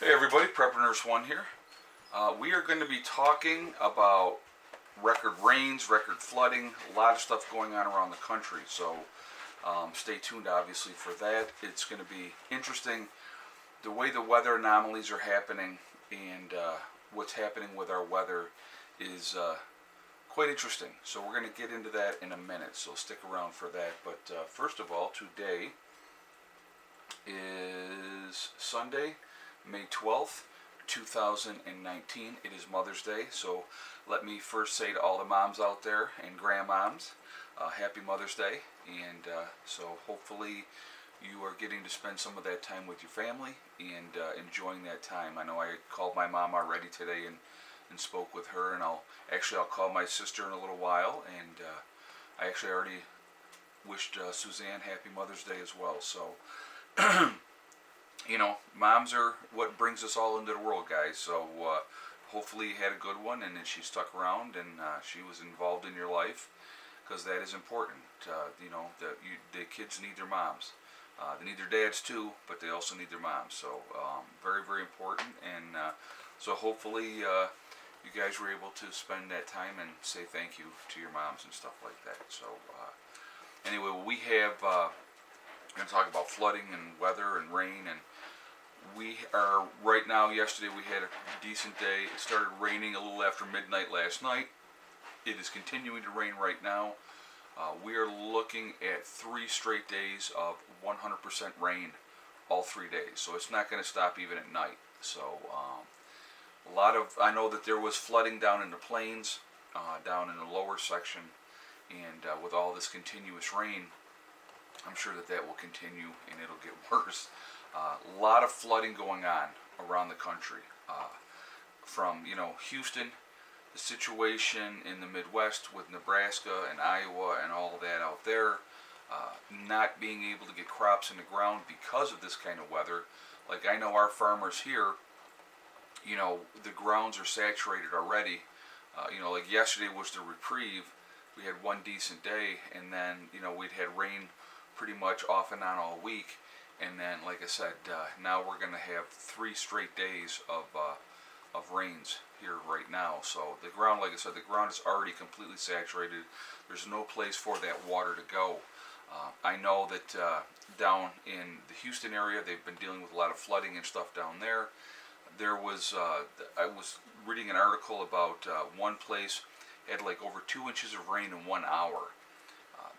Hey everybody, Prepper Nurse One here. We are going to be talking about record rains, record flooding, a lot of stuff going on around the country. So stay tuned obviously for that. It's going to be interesting the way the weather anomalies are happening and what's happening with our weather is quite interesting. So we're going to get into that in a minute, so stick around for that. But first of all, today is Sunday, May 12th, 2019. It is Mother's Day, so let me first say to all the moms out there and grandmoms, happy Mother's Day. And so hopefully you are getting to spend some of that time with your family and enjoying that time. I know I called my mom already today and spoke with her, and I'll call my sister in a little while, and I actually already wished Suzanne happy Mother's Day as well. So you know, moms are what brings us all into the world, guys. So hopefully you had a good one, and then she stuck around and she was involved in your life, because that is important. You know, the kids need their moms. They need their dads too, but they also need their moms. So very, very important. And so hopefully you guys were able to spend that time and say thank you to your moms and stuff like that. So anyway, we have we're going to talk about flooding and weather and rain, and we are right now. Yesterday we had a decent day. It started raining a little after midnight last night. It is continuing to rain right now. We are looking at 3 straight days of 100% rain, all 3 days. So it's not going to stop even at night. So a lot of, I know that there was flooding down in the plains, down in the lower section, and with all this continuous rain, I'm sure that that will continue and it'll get worse. A lot of flooding going on around the country, from Houston, the situation in the Midwest with Nebraska and Iowa and all of that out there, not being able to get crops in the ground because of this kind of weather. Like, I know our farmers here, the grounds are saturated already. Like yesterday was the reprieve. We had one decent day, and then we'd had rain pretty much off and on all week, and then, like I said, now we're going to have 3 straight days of rains here right now. So the ground, like I said, the ground is already completely saturated. There's no place for that water to go. I know that down in the Houston area, they've been dealing with a lot of flooding and stuff down there. There was, I was reading an article about one place had like over 2 inches of rain in 1 hour.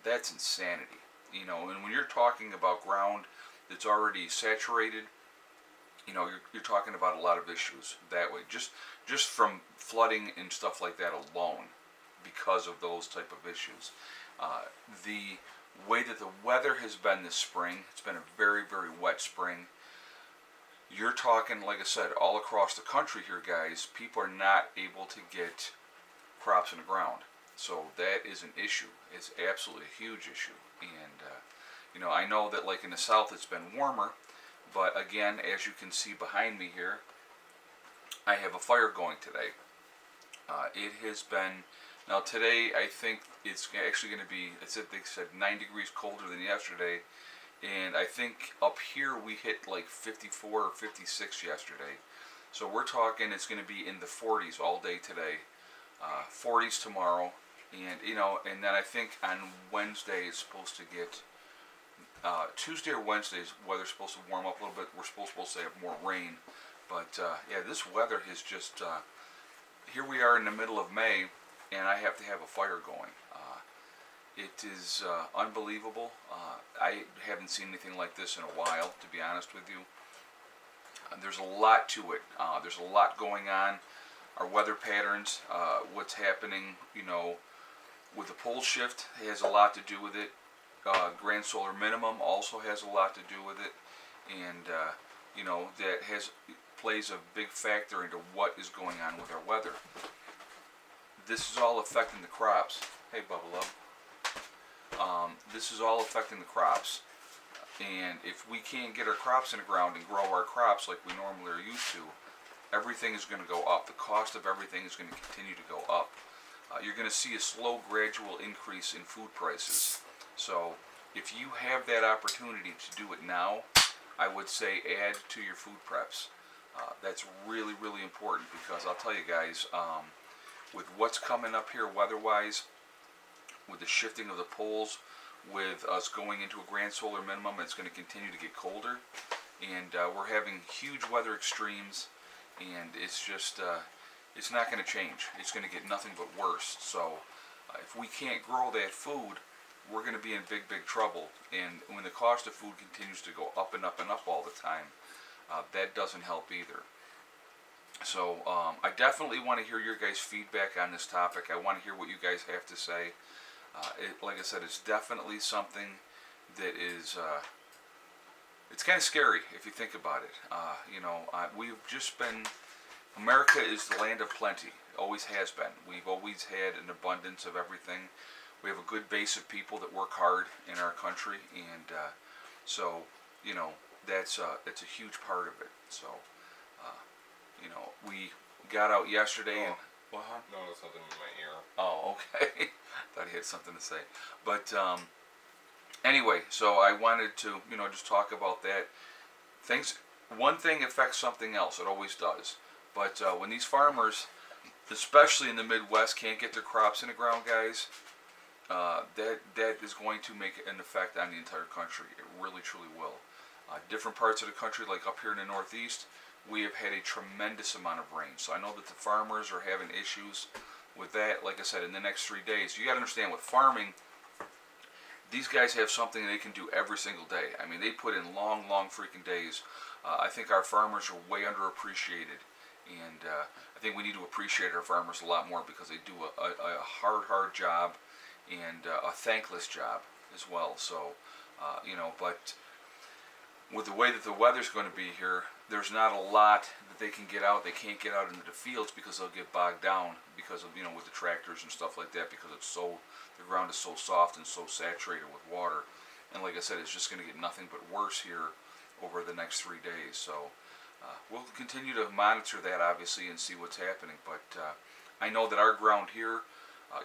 That's insanity. And when you're talking about ground that's already saturated, you're talking about a lot of issues that way. Just from flooding and stuff like that alone, because of those type of issues. The way that the weather has been this spring, it's been a very, very wet spring. You're talking, like I said, all across the country here, guys, people are not able to get crops in the ground. So that is an issue. It's absolutely a huge issue. And I know that like in the south it's been warmer, but again, as you can see behind me here, I have a fire going today. It has been, now today I think it's actually going to be, they said 9 degrees colder than yesterday, and I think up here we hit like 54 or 56 yesterday. So we're talking it's going to be in the 40s all day today, 40s tomorrow. And and then I think on Wednesday it's supposed to get, Tuesday or Wednesday's weather's supposed to warm up a little bit. We're supposed to have more rain, but yeah, this weather has just, here we are in the middle of May, and I have to have a fire going. It is unbelievable. I haven't seen anything like this in a while, to be honest with you. There's a lot to it. There's a lot going on. Our weather patterns, what's happening, with the pole shift has a lot to do with it. Grand solar minimum also has a lot to do with it, and that plays a big factor into what is going on with our weather. This is all affecting the crops. Hey, Bubba Love. This is all affecting the crops, and if we can't get our crops in the ground and grow our crops like we normally are used to, everything is going to go up. The cost of everything is going to continue to go up. You're going to see a slow, gradual increase in food prices. So if you have that opportunity to do it now, I would say add to your food preps. That's really, really important because I'll tell you guys, with what's coming up here weather-wise, with the shifting of the poles, with us going into a grand solar minimum, it's going to continue to get colder, and we're having huge weather extremes, and it's just, it's not going to change. It's going to get nothing but worse. So if we can't grow that food, we're going to be in big, big trouble. And when the cost of food continues to go up and up and up all the time, that doesn't help either. So I definitely want to hear your guys' feedback on this topic. I want to hear what you guys have to say. Like I said, it's definitely something that is, it's kind of scary if you think about it. We've just been, America is the land of plenty, always has been. We've always had an abundance of everything. We have a good base of people that work hard in our country, and so, that's a huge part of it. So, we got out yesterday and, what, huh? No, there's something in my ear. Oh, okay. Thought he had something to say. But anyway, so I wanted to, just talk about that. One thing affects something else. It always does. But when these farmers, especially in the Midwest, can't get their crops in the ground, guys, that is going to make an effect on the entire country. It really, truly will. Different parts of the country, like up here in the Northeast, we have had a tremendous amount of rain. So I know that the farmers are having issues with that. Like I said, in the next 3 days, you got to understand with farming, these guys have something they can do every single day. I mean, they put in long, long freaking days. I think our farmers are way underappreciated, and I think we need to appreciate our farmers a lot more because they do a hard job and a thankless job as well. So, but with the way that the weather's going to be here, there's not a lot that they can get out. They can't get out into the fields because they'll get bogged down because of, with the tractors and stuff like that, because the ground is so soft and so saturated with water. And like I said, it's just going to get nothing but worse here over the next 3 days. So we'll continue to monitor that, obviously, and see what's happening. But I know that our ground here,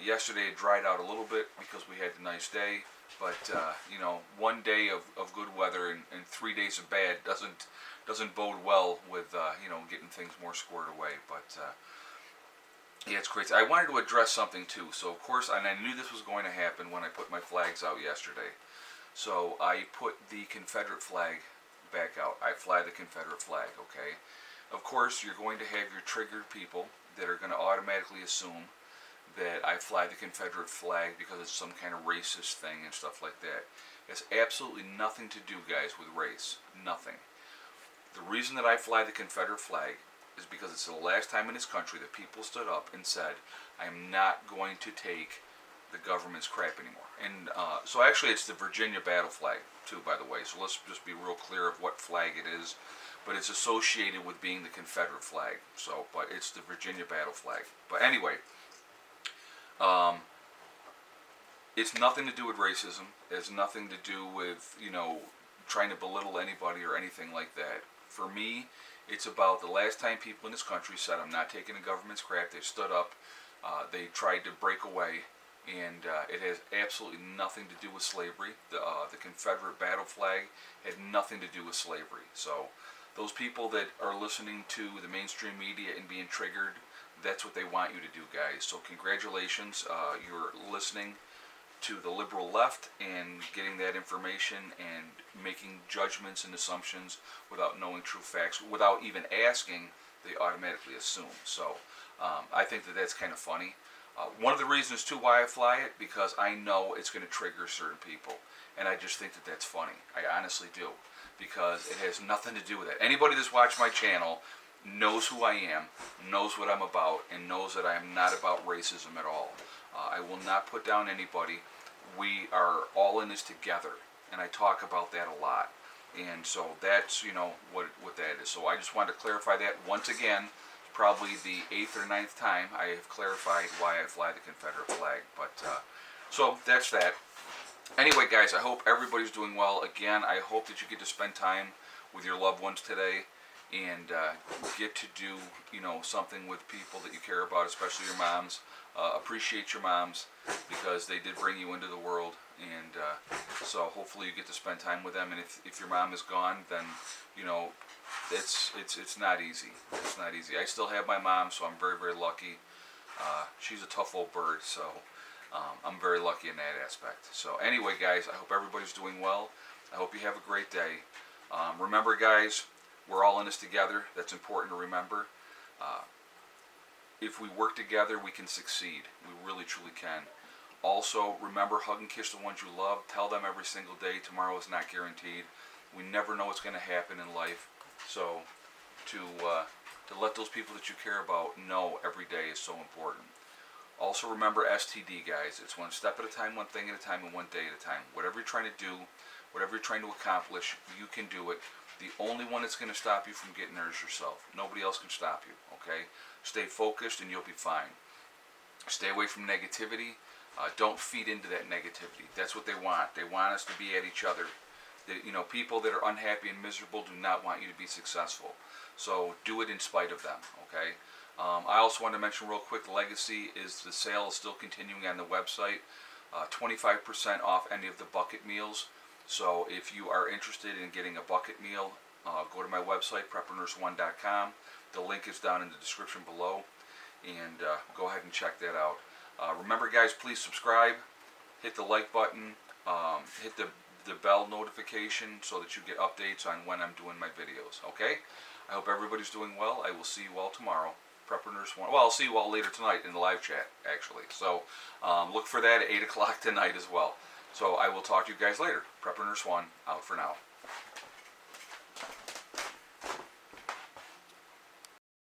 yesterday it dried out a little bit because we had a nice day. But 1 day of good weather and 3 days of bad doesn't bode well with getting things more squared away. But yeah, it's crazy. I wanted to address something too. So of course, and I knew this was going to happen when I put my flags out yesterday. So I put the Confederate flag back out. I fly the Confederate flag. Okay. Of course, you're going to have your triggered people that are going to automatically assume that I fly the Confederate flag because it's some kind of racist thing and stuff like that. It has absolutely nothing to do, guys, with race. Nothing. The reason that I fly the Confederate flag is because it's the last time in this country that people stood up and said, I am not going to take the government's crap anymore. And so actually it's the Virginia battle flag too, by the way. So let's just be real clear of what flag it is. But it's associated with being the Confederate flag. So, but it's the Virginia battle flag. But anyway, it's nothing to do with racism. It has nothing to do with, trying to belittle anybody or anything like that. For me, it's about the last time people in this country said, I'm not taking the government's crap. They stood up. They tried to break away. And it has absolutely nothing to do with slavery. The Confederate battle flag had nothing to do with slavery. So those people that are listening to the mainstream media and being triggered, that's what they want you to do, guys. So congratulations, you're listening to the liberal left and getting that information and making judgments and assumptions without knowing true facts, without even asking. They automatically assume. So I think that that's kind of funny. One of the reasons too why I fly it, because I know it's going to trigger certain people, and I just think that that's funny. I honestly do, because it has nothing to do with it. Anybody that's watched my channel knows who I am, knows what I'm about, and knows that I am not about racism at all. I will not put down anybody. We are all in this together, and I talk about that a lot. And so that's, what that is. So I just wanted to clarify that once again. Probably the 8th or 9th time I have clarified why I fly the Confederate flag. But so that's that. Anyway, guys, I hope everybody's doing well. Again, I hope that you get to spend time with your loved ones today. and get to do, you know, something with people that you care about, especially your moms. Appreciate your moms because they did bring you into the world, and so hopefully you get to spend time with them. And if your mom is gone, then you know it's not easy. It's not easy. I still have my mom, so I'm very, very lucky. She's a tough old bird, so I'm very lucky in that aspect. So anyway, guys, I hope everybody's doing well. I hope you have a great day. Remember, guys, we're all in this together. That's important to remember. If we work together, we can succeed. We really, truly can. Also, remember, hug and kiss the ones you love. Tell them every single day. Tomorrow is not guaranteed. We never know what's going to happen in life. So, to let those people that you care about know every day is so important. Also, remember STD, guys. It's one step at a time, one thing at a time, and one day at a time. Whatever you're trying to do, whatever you're trying to accomplish, you can do it. The only one that's going to stop you from getting there is yourself. Nobody else can stop you, okay? Stay focused and you'll be fine. Stay away from negativity. Don't feed into that negativity. That's what they want. They want us to be at each other. You know, people that are unhappy and miserable do not want you to be successful. So do it in spite of them, okay? I also want to mention real quick, Legacy is the sale is still continuing on the website. 25% off any of the bucket meals. So if you are interested in getting a bucket meal, go to my website, preppernurse1.com. The link is down in the description below, and go ahead and check that out. Remember, guys, please subscribe, hit the like button, hit the bell notification so that you get updates on when I'm doing my videos, okay? I hope everybody's doing well. I will see you all tomorrow. Prepper Nurse 1. Well, I'll see you all later tonight in the live chat, actually. So look for that at 8 o'clock tonight as well. So I will talk to you guys later. Prepper Nurse 1, out for now.